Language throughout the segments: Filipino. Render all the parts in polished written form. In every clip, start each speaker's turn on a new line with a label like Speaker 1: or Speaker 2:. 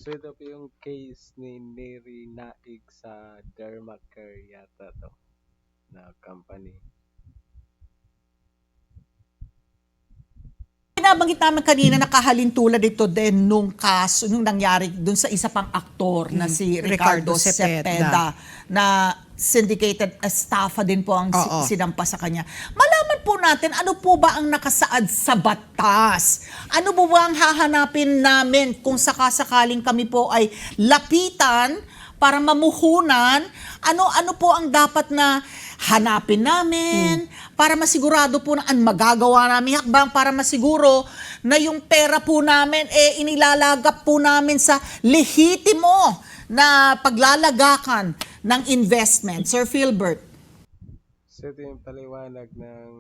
Speaker 1: Ito po yung case ni Neri Naig sa Dermacare yata to na company.
Speaker 2: Binabanggit namin kanina nakahalintulad ito din nung kaso, nung nangyari dun sa isa pang aktor na si Ricardo Cepeda na syndicated estafa din po ang sinampa sa kanya. Malaman po natin, ano po ba ang nakasaad sa batas? Ano po ba ang hahanapin namin kung sakasakaling kami po ay lapitan para mamuhunan? Ano po ang dapat na hanapin namin para masigurado po na ang magagawa namin hakbang para masiguro na yung pera po namin inilalagap po namin sa lehitimo na paglalagakan ng investment. Sir Philbert.
Speaker 1: So ito yung paliwanag ng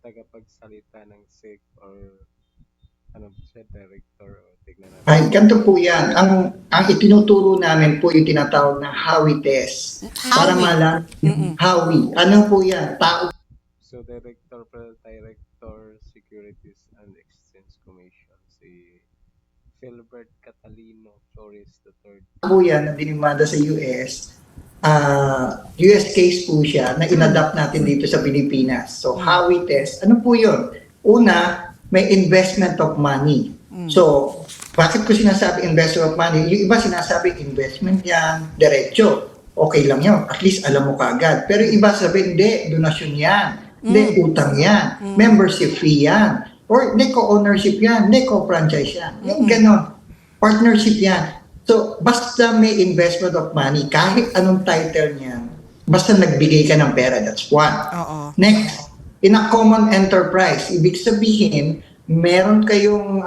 Speaker 1: tagapagsalita ng SIC or ano ba siya, director o tignan natin.
Speaker 3: Ay, ganito po yan. Ang itinuturo namin po yung tinatawag na Howey test. Para malaman, Howey. Ano po yan? Tao.
Speaker 1: So Director Securities and Exchange Commission, si Philbert Catalino Flores III.
Speaker 3: Po yan na dinimanda sa US. US case po siya na inadapt natin dito sa Pilipinas. So, Howey test. Ano po yun? Una, may investment of money. So, bakit ko sinasabi investment of money? Yung iba sinasabi investment yan, diretso. Okay lang yun. At least alam mo kaagad. Pero yung iba sabi, hindi, donasyon yan. Hindi, utang yan. Membership fee yan. Or hindi, co-ownership yan. Hindi, co-franchise yan. Yung ganon. Partnership yan. So, basta may investment of money, kahit anong title niyan, basta nagbigay ka ng pera, that's one. Next, in a common enterprise, ibig sabihin, meron kayong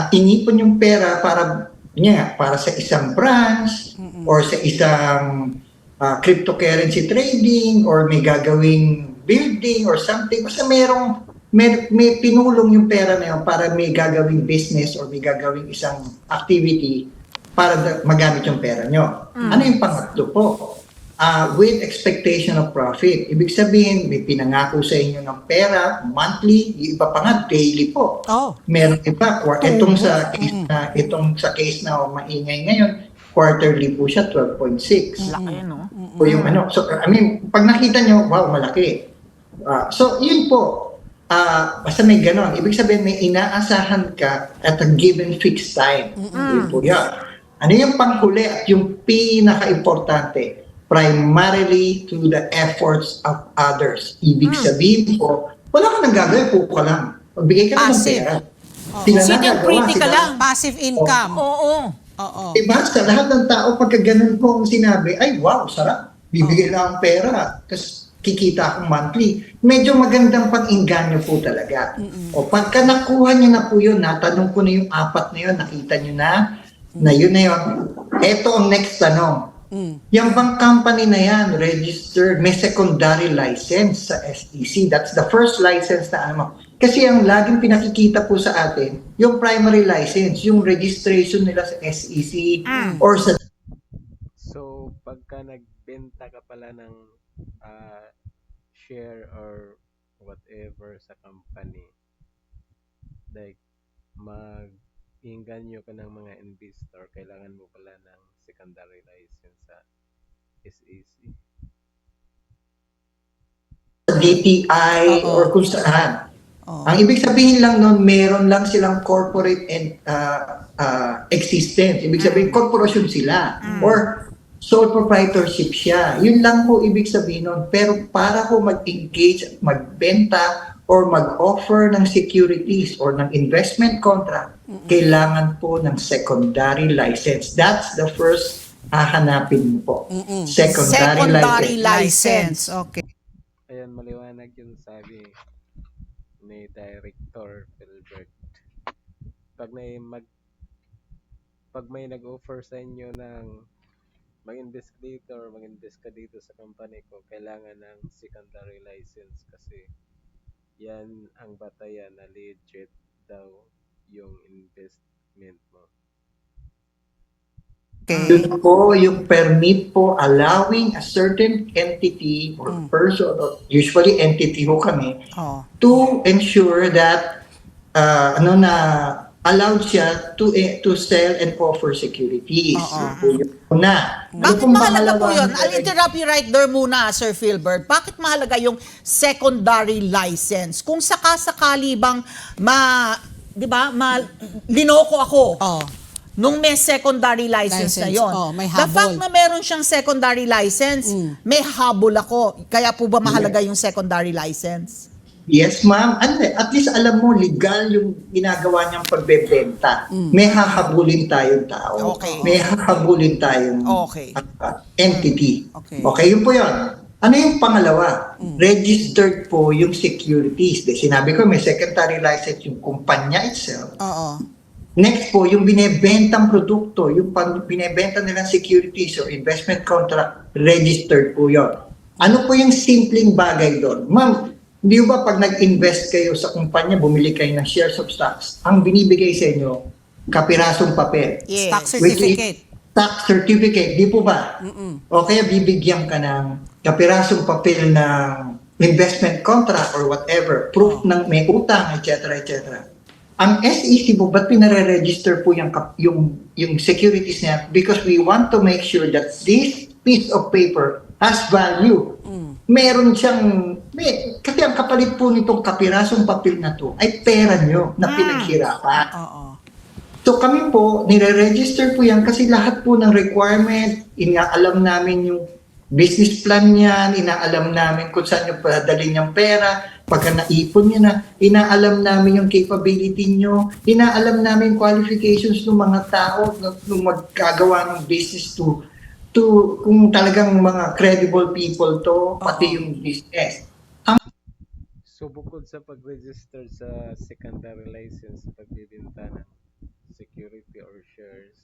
Speaker 3: inipon yung pera para sa isang branch or sa isang cryptocurrency trading or may gagawing building or something. Basta may pinulong yung pera na yun para may gagawing business or may gagawing isang activity para magamit yung pera nyo. Ano yung pangatlo po? With expectation of profit. Ibig sabihin, may pinangako sa inyo ng pera, monthly, yung iba pa nga, daily po. Meron iba, itong sa case na maingay ngayon, quarterly po siya, 12.6.
Speaker 2: Laki, no?
Speaker 3: O yung ano. So, I mean, pag nakita nyo, wow, malaki. So, yun po. Basta may ganon. Ibig sabihin, may inaasahan ka at a given fixed time. Yun po yan. Ano yung panghuli at yung pinaka-importante? Primarily through the efforts of others. Ibig sabihin po, wala ka nang gagawin po ka lang. Pagbigay ka ng pera.
Speaker 2: Pretty ka lang.
Speaker 4: Passive income.
Speaker 2: Oo.
Speaker 3: Diba? Sa lahat ng tao, pagka ganun po ang sinabi, ay wow, sarap. Bibigay lang ang pera. Kasi kikita akong monthly. Medyo magandang pang-inganyo po talaga. O pagka nakuha niyo na po yun, natanong ko na yung apat na yun, nakita niyo na yun na yun. Ito ang next tanong. Yung bang company na yan, registered, may secondary license sa SEC. That's the first license na ano. Kasi ang laging pinakikita po sa atin, yung primary license, yung registration nila sa SEC or sa...
Speaker 1: So, pagka nagbenta ka pala ng share or whatever sa company, like mag-inganyo ka ng mga investor, kailangan mo pala ng secondary license sa SEC.
Speaker 3: DTI or kung saan. Ang ibig sabihin lang nun, meron lang silang corporate existence. Ibig sabihin, corporation sila. Or sole proprietorship siya. Yun lang po ibig sabihin nun. Pero para ko mag-engage at magbenta or mag-offer ng securities or ng investment contract, kailangan po ng secondary license. That's the first hahanapin mo po.
Speaker 2: Secondary license.
Speaker 4: Okay.
Speaker 1: Ayan, maliwanag yung sabi ni Director Philbert. Pag may nag-offer sa inyo ng mag-invest dito or mag-invest ka dito sa company ko, kailangan ng secondary license kasi yan ang batayan na legit daw yung investment mo.
Speaker 3: Yun po yung permit po allowing a certain entity or person, or usually entity ho kami, to ensure that allowed siya to sell and offer securities. Yun po yung una. Ano
Speaker 2: Bakit
Speaker 3: pong
Speaker 2: mahalaga po
Speaker 3: pangalawa?
Speaker 2: yun? I'll interrupt you right there muna, Sir Philbert. Bakit mahalaga yung secondary license? Kung sakasakali bang di ba, linoko ako nung may secondary license na yon.
Speaker 4: May
Speaker 2: The fact
Speaker 4: habol.
Speaker 2: na meron siyang secondary license, may habol ako. Kaya po ba mahalaga yung secondary license?
Speaker 3: Yes, ma'am. At least alam mo, legal yung ginagawa niyang pagbebenta. May hahabulin tayong tao.
Speaker 2: Okay.
Speaker 3: May hahabulin tayong
Speaker 2: Okay.
Speaker 3: entity.
Speaker 4: Okay.
Speaker 3: Yun po yun. Ano yung pangalawa? Registered po yung securities. Sinabi ko, may secondary license yung kumpanya itself.
Speaker 4: Oo.
Speaker 3: Next po, yung binebentang produkto, yung binebenta nilang securities or investment contract, registered po yun. Ano po yung simpleng bagay doon? Ma'am, di ba pag nag-invest kayo sa kumpanya, bumili kayo ng shares of stocks, ang binibigay sa inyo, kapirasong papel.
Speaker 2: Yes.
Speaker 4: Stock
Speaker 3: Which
Speaker 4: certificate.
Speaker 3: is stock certificate, di po ba? O kaya bibigyan ka ng kapirasong papel ng investment contract or whatever, proof ng may utang, etc. etc. Ang SEC po, ba't pinare-register po yung securities niya? Because we want to make sure that this piece of paper has value. Meron siyang, kasi ang kapalit po nitong kapirasong papel na to ay pera nyo na pinaghirapan.
Speaker 4: Oo.
Speaker 3: So kami po, nire-register po yan kasi lahat po ng requirement, inaalam namin yung business plan niyan, inaalam namin kung saan nyo padalhin yung pera, pagka naipon nyo na, inaalam namin yung capability nyo, inaalam namin qualifications ng mga tao nung magkagawa ng business to kung talagang mga credible people to, pati yung business.
Speaker 1: So bukod sa pag-register sa secondary license, pagbibenta ng security or shares,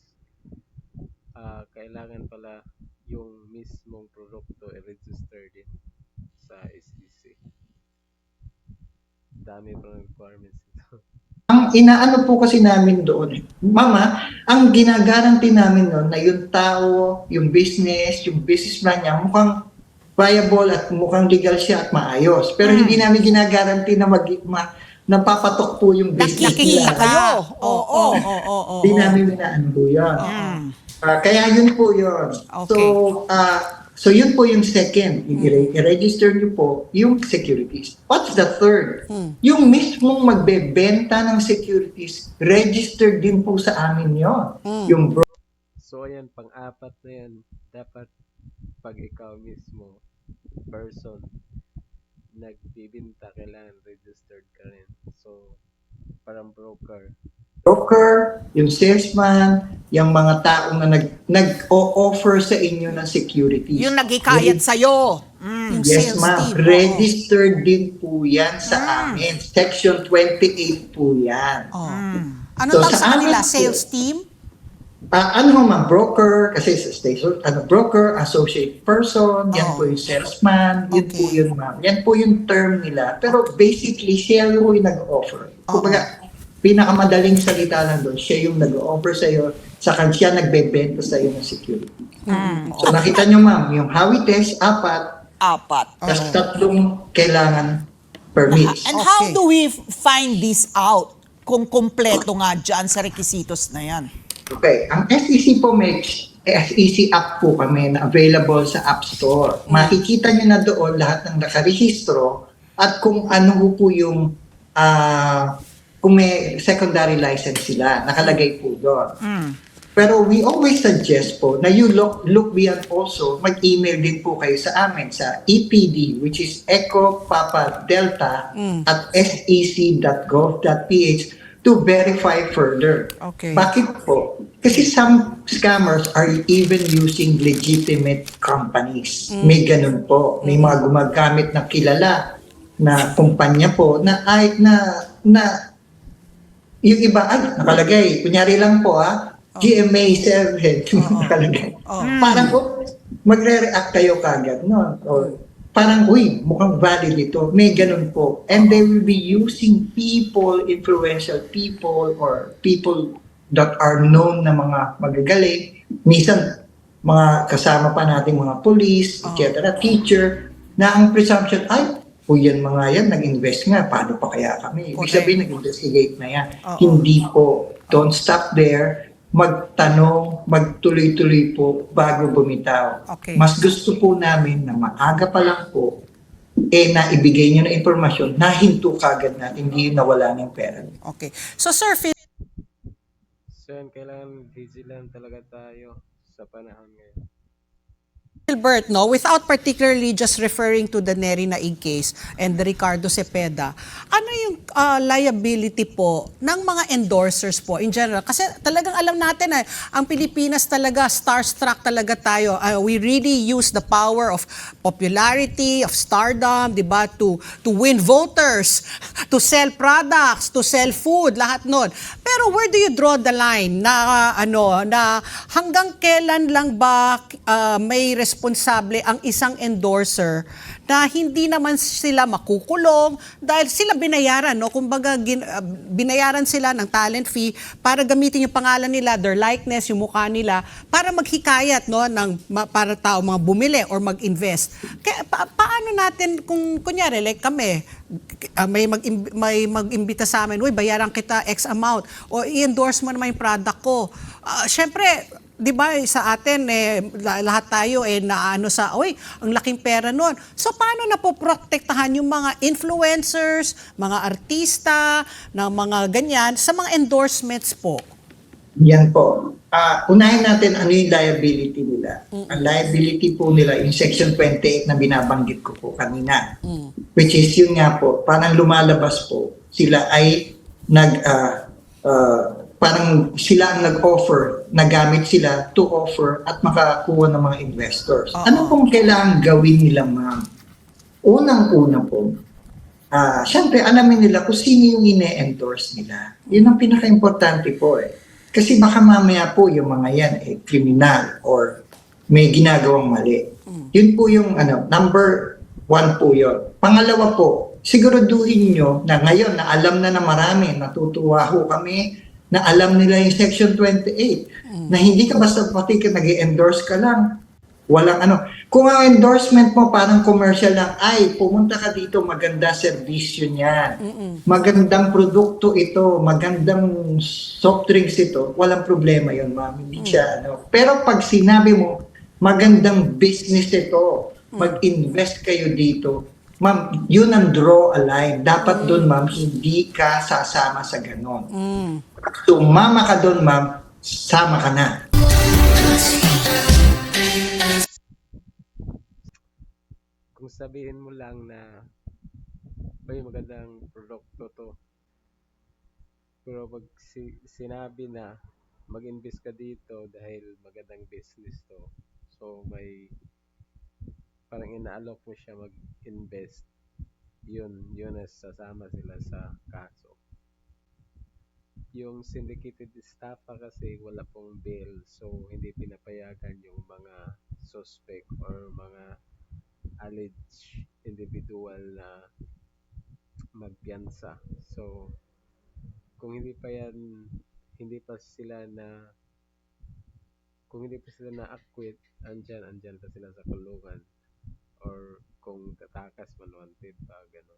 Speaker 1: kailangan pala yung mismong produkto i-register din sa SEC. Dami pang requirements ito.
Speaker 3: Ang inaano po kasi namin doon, mama, ang ginagaranti namin noon na yung tao, yung business plan niya, mukhang viable at mukhang legal siya at maayos. Pero hindi namin ginagaranti na napapatok po yung business
Speaker 2: Nakikita
Speaker 3: nila.
Speaker 2: kayo.
Speaker 4: Oo.
Speaker 3: Hindi namin inaano po yun. Kaya yun po yun.
Speaker 4: Okay.
Speaker 3: So yun po yung second. I-register nyo po yung securities. What's the third? Yung mismong magbebenta ng securities, registered din po sa amin yun. Yung
Speaker 1: So ayan, pang-apat na yan, dapat pag ikaw mismo, person, nagbibinta, kailangan registered ka rin. So, parang broker.
Speaker 3: yung salesman, yung mga taong na nag-o-offer sa inyo ng securities.
Speaker 2: Yung nagikayat sa'yo.
Speaker 4: Yung
Speaker 3: Yes,
Speaker 4: sales
Speaker 3: ma'am.
Speaker 4: team.
Speaker 3: Registered din po yan sa amin. Section 28 po yan.
Speaker 4: Ano
Speaker 3: So,
Speaker 4: tawag
Speaker 3: sa
Speaker 4: sa kanila?
Speaker 3: amin po-
Speaker 4: Sales team?
Speaker 3: Ma'am, broker, kasi sa station, broker, associate person, yan po yung salesman, yun po yun, ma'am. Yan po yung term nila. Pero basically, siya yung nag-offer. Kumbaga, pinakamadaling salita lang doon, siya yung nag-offer sa'yo, saka siya nagbebenta sa'yo ng security. So nakita nyo, ma'am, yung Howey test, 4, tas 3 kailangan permits.
Speaker 2: And how do we find this out? Kung kompleto nga dyan sa requisitos na yan.
Speaker 3: Okay, ang SEC po may SEC app po kami na available sa App Store. Makikita nyo na doon lahat ng nakarehistro at kung ano po yung kung may secondary license sila, nakalagay po doon. Pero we always suggest po na you look beyond also, mag-email din po kayo sa amin sa EPD, which is Echo Papa Delta at sec.gov.ph to verify further.
Speaker 4: Okay.
Speaker 3: Bakit po? Kasi some scammers are even using legitimate companies. May ganun po. May mga gumagamit na kilala na kumpanya po na yung iba ay nakalagay. Kunyari lang po GMA 7 nakalagay. Parang magre-react kayo kagad, no? Or parang, mukhang valid ito. May ganun po. And they will be using people, influential people, or people that are known na mga magagaling. Minsan, mga kasama pa nating mga police, etc., teacher, na ang presumption, kung yan mga yan, nag-invest nga, paano pa kaya kami? Ibig
Speaker 4: Correct.
Speaker 3: sabihin, nag-investigate na yan.
Speaker 4: Oo.
Speaker 3: Hindi po. Don't stop there. Magtanong, magtuloy-tuloy po bago bumitaw.
Speaker 4: Okay.
Speaker 3: Mas gusto po namin na maaga pa lang po, na ibigay nyo na impormasyon, nahinto kagad natin, hindi nawala ng pera.
Speaker 4: Okay. So sir,
Speaker 1: So yan, kailangan vigilant talaga tayo sa panahon ngayon.
Speaker 4: Gilbert, no, without particularly just referring to the Neri Naig case and the Ricardo Cepeda, ano yung liability po ng mga endorsers po in general? Kasi talagang alam natin na ang Pilipinas talaga, starstruck talaga tayo. We really use the power of popularity, of stardom, di ba, to win voters, to sell products, to sell food, lahat nun. Pero where do you draw the line na na hanggang kailan lang ba may responsable ang isang endorser na hindi naman sila makukulong dahil sila binayaran, no? Kumbaga binayaran sila ng talent fee para gamitin yung pangalan nila, their likeness, yung mukha nila para maghikayat, no, ng para tao mga bumili or mag-invest. Kaya paano natin kung kunyari like kami may mag-imbita sa amin, uy, bayaran kita X amount o i-endorse mo naman yung product ko. Syempre, di ba, sa atin, lahat tayo naano sa, uy, ang laking pera nun. So, paano na po protektahan yung mga influencers, mga artista, ng mga ganyan, sa mga endorsements po?
Speaker 3: Yan po. Unahin natin ano yung liability nila. Ang liability po nila, yung Section 28 na binabanggit ko po kanina. Which is yun nga po, parang lumalabas po, sila ay parang sila ang nag-offer, nagamit sila to offer at makakuha ng mga investors. Ano pong kailangan gawin nila, ma'am? Unang-una po, syempre alamin nila kung sino yung ine-endorse nila. Yun ang pinaka-importante po Kasi baka mamaya po yung mga yan kriminal or may ginagawang mali. Yun po yung number 1 po yun. Pangalawa po, siguraduhin nyo na ngayon na alam na marami, natutuwa ho kami na alam nila yung Section 28 na hindi ka basta pati ka nag-endorse ka lang. Walang Kung ang endorsement mo parang commercial lang, ay pumunta ka dito, maganda serbisyo niyan. Magandang produkto ito, magandang soft drinks ito, walang problema yun, ma'am. Hindi siya Pero pag sinabi mo, magandang business ito, mag-invest kayo dito, ma'am, yun ang draw a line. Dapat doon, ma'am, hindi ka sasama sa ganon. Sumama ka doon, ma'am, sama ka na.
Speaker 1: Kung sabihin mo lang na may magandang produkto to, pero pag sinabi na mag-invest ka dito dahil magandang business to, so may parang inaalok mo siya mag-invest, yun sasama sila sa kaso. Yung syndicated estafa kasi wala pong bail, so hindi pinapayagan yung mga suspect or mga alleged individual na magpiyansa. So kung hindi pa sila na-acquit, andyan pa sila sa kulungan, or kung katakas man wanted pa, ganun.